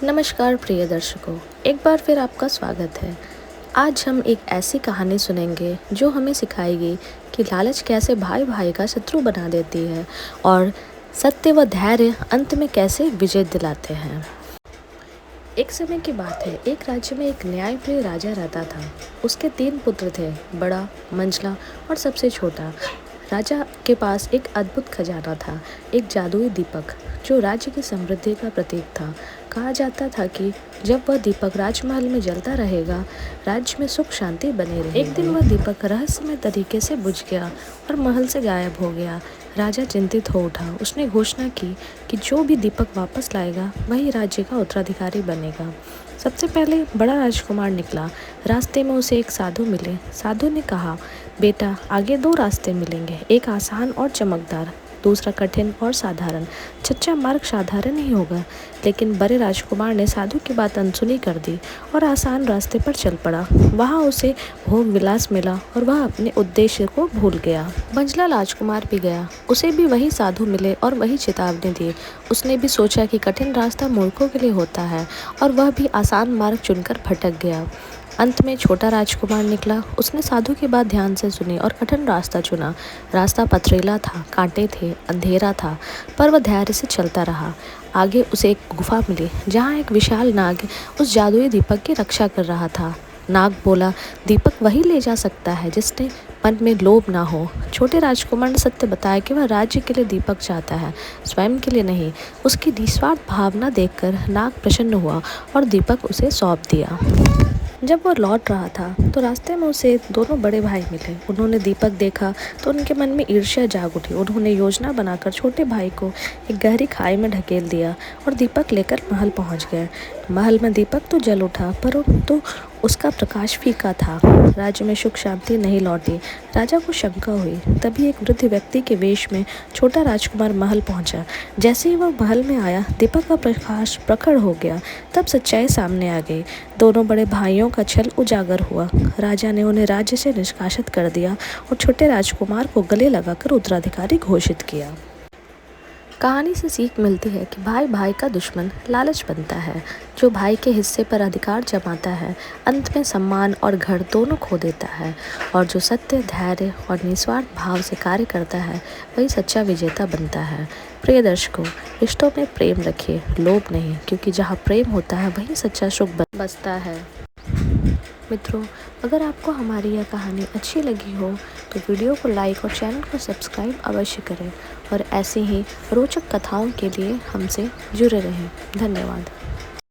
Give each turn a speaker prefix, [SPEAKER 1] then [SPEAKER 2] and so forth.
[SPEAKER 1] नमस्कार प्रिय दर्शकों, एक बार फिर आपका स्वागत है। आज हम एक ऐसी कहानी सुनेंगे जो हमें सिखाएगी कि लालच कैसे भाई भाई का शत्रु बना देती है और सत्य व धैर्य अंत में कैसे विजय दिलाते हैं। एक समय की बात है, एक राज्य में एक न्यायप्रिय राजा रहता था। उसके 3 पुत्र थे, बड़ा, मंझला और सबसे छोटा। राजा के पास एक अद्भुत खजाना था, एक जादुई दीपक जो राज्य की समृद्धि का प्रतीक था। कहा जाता था कि जब वह दीपक राजमहल में जलता रहेगा, राज्य में सुख शांति बनी रहेगी। एक दिन वह दीपक रहस्यमय तरीके से बुझ गया और महल से गायब हो गया। राजा चिंतित हो उठा। उसने घोषणा की कि जो भी दीपक वापस लाएगा वही राज्य का उत्तराधिकारी बनेगा। सबसे पहले बड़ा राजकुमार निकला। रास्ते में उसे एक साधु मिले। साधु ने कहा, बेटा, आगे 2 रास्ते मिलेंगे, एक आसान और चमकदार, दूसरा कठिन और साधारण। सच्चा मार्ग साधारण ही होगा। लेकिन बड़े राजकुमार ने साधु की बात अनसुनी कर दी और आसान रास्ते पर चल पड़ा। वहाँ उसे भोग विलास मिला और वह अपने उद्देश्य को भूल गया। मंझला राजकुमार भी गया। उसे भी वही साधु मिले और वही चेतावनी दी। उसने भी सोचा कि कठिन रास्ता मूर्खों के लिए होता है और वह भी आसान मार्ग चुनकर भटक गया। अंत में छोटा राजकुमार निकला। उसने साधु की बात ध्यान से सुनी और कठिन रास्ता चुना। रास्ता पथरीला था, कांटे थे, अंधेरा था, पर वह धैर्य से चलता रहा। आगे उसे एक गुफा मिली जहाँ एक विशाल नाग उस जादुई दीपक की रक्षा कर रहा था। नाग बोला, दीपक वही ले जा सकता है जिसने मन में लोभ ना हो। छोटे राजकुमार ने सत्य बताया कि वह राज्य के लिए दीपक चाहता है, स्वयं के लिए नहीं। उसकी निस्वार्थ भावना देखकर नाग प्रसन्न हुआ और दीपक उसे सौंप दिया। जब वो लौट रहा था तो रास्ते में उसे दोनों बड़े भाई मिले। उन्होंने दीपक देखा तो उनके मन में ईर्ष्या जाग उठी। उन्होंने योजना बनाकर छोटे भाई को एक गहरी खाई में ढकेल दिया और दीपक लेकर महल पहुंच गए। महल में दीपक तो जल उठा, परंतु उसका प्रकाश फीका था। राज्य में सुख शांति नहीं लौटी। राजा को शंका हुई। तभी एक वृद्ध व्यक्ति के वेश में छोटा राजकुमार महल पहुंचा। जैसे ही वह महल में आया, दीपक का प्रकाश प्रखर हो गया। तब सच्चाई सामने आ गई। दोनों बड़े भाइयों का छल उजागर हुआ। राजा ने उन्हें राज्य से निष्कासित कर दिया और छोटे राजकुमार को गले लगाकर उत्तराधिकारी घोषित किया। कहानी से सीख मिलती है कि भाई भाई का दुश्मन लालच बनता है। जो भाई के हिस्से पर अधिकार जमाता है, अंत में सम्मान और घर दोनों खो देता है। और जो सत्य, धैर्य और निस्वार्थ भाव से कार्य करता है, वही सच्चा विजेता बनता है। प्रिय दर्शकों, रिश्तों में प्रेम रखिए, लोभ नहीं, क्योंकि जहाँ प्रेम होता है वहीं सच्चा सुख बसता है। मित्रों, अगर आपको हमारी यह कहानी अच्छी लगी हो तो वीडियो को लाइक और चैनल को सब्सक्राइब अवश्य करें और ऐसी ही रोचक कथाओं के लिए हमसे जुड़े रहें। धन्यवाद।